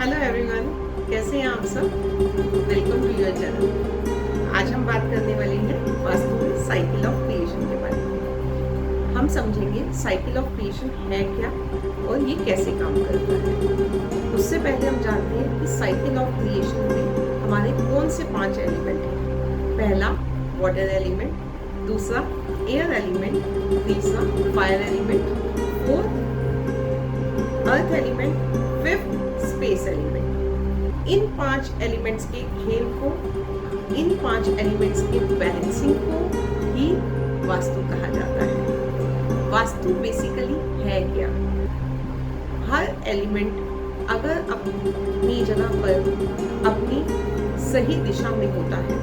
Hello everyone, कैसे हैं आप सब। Welcome to your channel. आज हम बात करने वाले हैं वास्तु में साइकिल ऑफ क्रिएशन के बारे में। हम समझेंगे साइकिल ऑफ क्रिएशन है क्या और ये कैसे काम करता है। उससे पहले हम जानते हैं कि साइकिल ऑफ क्रिएशन में हमारे कौन से 5 एलिमेंट हैं। पहला वाटर एलिमेंट, दूसरा एयर एलिमेंट, तीसरा fire element, fourth earth element, fifth space element. इन 5 एलिमेंट्स के खेल को, इन 5 एलिमेंट्स के बैलेंसिंग को ही वास्तु कहा जाता है। वास्तु बेसिकली है क्या? हर एलिमेंट अगर अपनी जगह पर अपनी सही दिशा में होता है।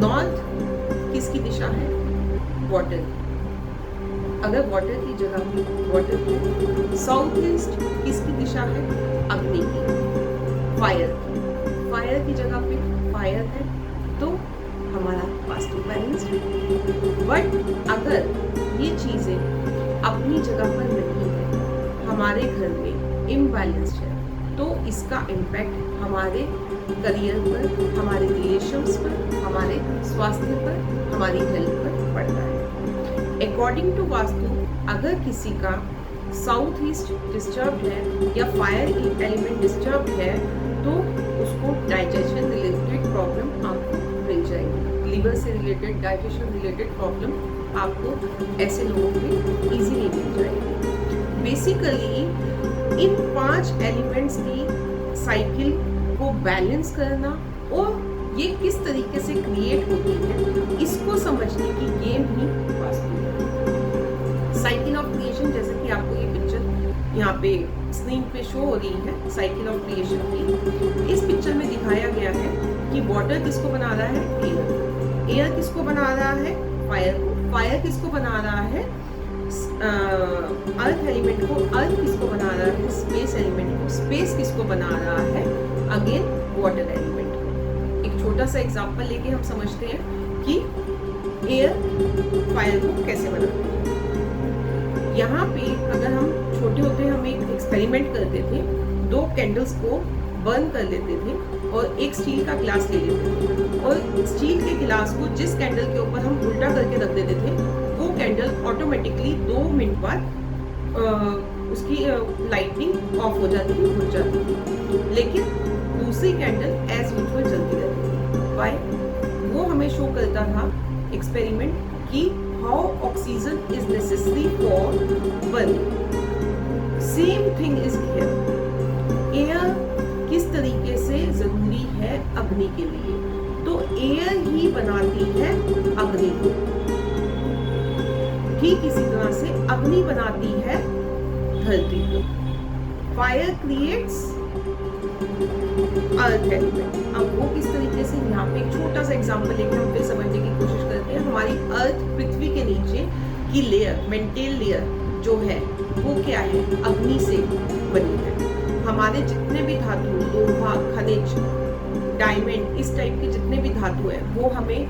नॉर्थ किसकी दिशा है? वाटर। अगर वाटर की जगह पे वाटर है। साउथ ईस्ट किसकी दिशा है? अग्नि की। फायर की जगह पे फायर है तो हमारा वास्तु बैलेंस है। बट अगर ये चीजें अपनी जगह पर नहीं है, हमारे घर में इम्बैलेंस्ड है, तो इसका इम्पैक्ट हमारे करियर पर, हमारे रिलेशंस पर, हमारे स्वास्थ्य पर, हमारी हेल्थ पर पड़ता है। अकॉर्डिंग टू वास्तु, अगर किसी का साउथ ईस्ट डिस्टर्ब है या फायर एलिमेंट डिस्टर्ब है तो उसको डाइजेशन रिलेटेड प्रॉब्लम आपको मिल जाएगी। लिवर से रिलेटेड, डाइजेशन रिलेटेड प्रॉब्लम आपको ऐसे लोगों में इजीली मिल जाएगी। बेसिकली इन 5 एलिमेंट्स की साइकिल को बैलेंस करना और ये किस तरीके से क्रिएट होती है, इसको समझने की गेम ही वास्तु है। साइकिल ऑफ क्रिएशन, जैसे कि आपको ये पिक्चर यहाँ पे स्क्रीन पे शो हो रही है साइकिल ऑफ क्रिएशन की। इस पिक्चर में दिखाया गया है कि वाटर किसको बना रहा है? एयर। एयर किसको बना रहा है? फायर को। फायर किसको बना रहा है? अर्थ एलिमेंट को। अर्थ किसको बना रहा है? स्पेस एलिमेंट को। स्पेस किसको बना रहा है? अगेन वाटर एलिमेंट को। एक छोटा सा एग्जांपल लेके हम समझते हैं कि एयर फायर को कैसे बनाते हैं। यहाँ पे अगर हम छोटे होते हम एक एक्सपेरिमेंट करते थे। 2 कैंडल्स को बर्न कर लेते थे और एक स्टील का गिलास ले लेते थे और स्टील के गिलास को जिस कैंडल के ऊपर हम उल्टा करके रख देते थे, वो कैंडल ऑटोमेटिकली 2 मिनट बाद उसकी लाइटिंग ऑफ हो जाती थी, बुझ जाती थी। लेकिन दूसरी कैंडल एज यूजुअल जलती रहती थी। वाई? वो हमें शो करता था एक्सपेरिमेंट कि how oxygen is necessary for burning. Same thing is here. Air किस तरीके से जरूरी है अग्नि के लिए, तो एयर ही बनाती है अग्नि को। ठीक इसी तरह से अग्नि बनाती है धरती को। Fire creates earth element. अब वो किस तरीके से, यहाँ पे एक छोटा सा एग्जांपल लेके हम फिर समझने की कोशिश करते हैं। हमारी अर्थ, पृथ्वी के नीचे की लेयर, मेंटल लेयर जो है वो क्या है? अग्नि से बनी है। हमारे जितने भी धातु, लोहा, खनिज, डायमंड, इस टाइप के जितने भी धातु है वो हमें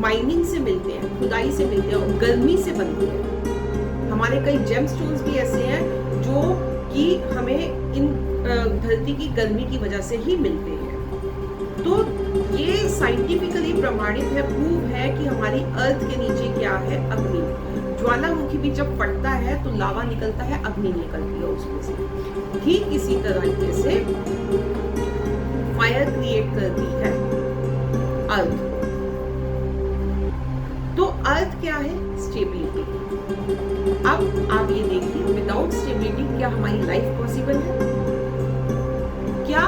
माइनिंग से मिलते हैं, खुदाई से मिलते हैं और गर्मी से बनते हैं। हमारे कई जेमस्टोन्स भी ऐसे हैं जो कि हमें इन धरती की गर्मी की वजह से ही मिलते हैं। तो ये साइंटिफिकली प्रमाणित है, प्रूव है कि हमारी अर्थ के नीचे क्या है? अग्नि। ज्वालामुखी भी जब फटता है तो लावा निकलता है, अग्नि निकलती है उसमें से। ठीक इसी तरीके से फायर क्रिएट करती है अर्थ। तो अर्थ क्या है? स्टेबिलिटी। अब आप ये देखिए, विदाउट स्टेबिलिटी क्या हमारी लाइफ पॉसिबल है? क्या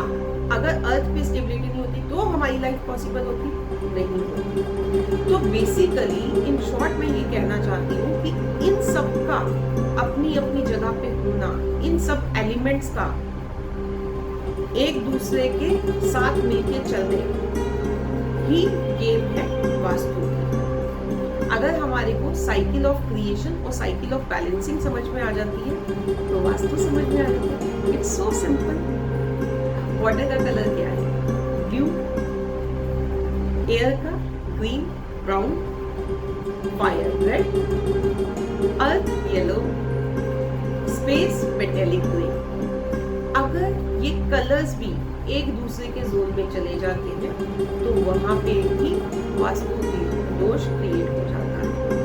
अगर अर्थ पे स्टेबिलिटी नहीं होती तो हमारी लाइफ पॉसिबल होती? नहीं होती। तो बेसिकली इन शॉर्ट में ये कहना चाहती हूँ कि इन सब का अपनी अपनी जगह पे होना, इन सब एलिमेंट्स का एक दूसरे के साथ मिलके चलने ही गेम है वास्तु। अगर हमारे को साइकिल ऑफ क्रिएशन और साइकिल ऑफ बैलेंसिंग समझ में आ जाती है तो वास्तु समझ में आ जाती है। It's so simple. वाटर का कलर क्या है? ब्लू। एयर का green, brown. Fire red. Earth yellow. Space metallic grey. अगर ये ये कलर्स भी एक दूसरे के जोन में चले जाते हैं, तो वहां पे भी वास्तु दोष क्रिएट हो जाता है।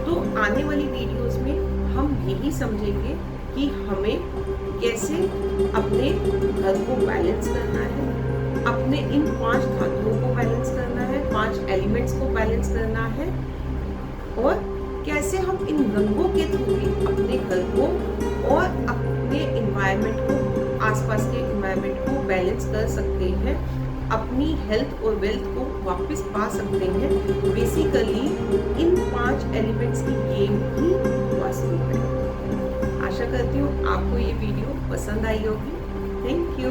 तो आने वाली वीडियोस में हम यही समझेंगे कि हमें कैसे अपने घर को बैलेंस करना है, अपने इन 5 धातुओं को बैलेंस करना है, 5 एलिमेंट्स को बैलेंस करना है, और कैसे हम इन रंगों के थ्रू भी अपने घर को और अपने इन्वायरमेंट को, आसपास के इन्वायरमेंट को बैलेंस कर सकते हैं, अपनी हेल्थ और वेल्थ को वापस पा सकते हैं। बेसिकली इन 5 एलिमेंट्स की गेम ही वास्तु है। आशा करती हूँ आपको ये वीडियो पसंद आई होगी। Thank you.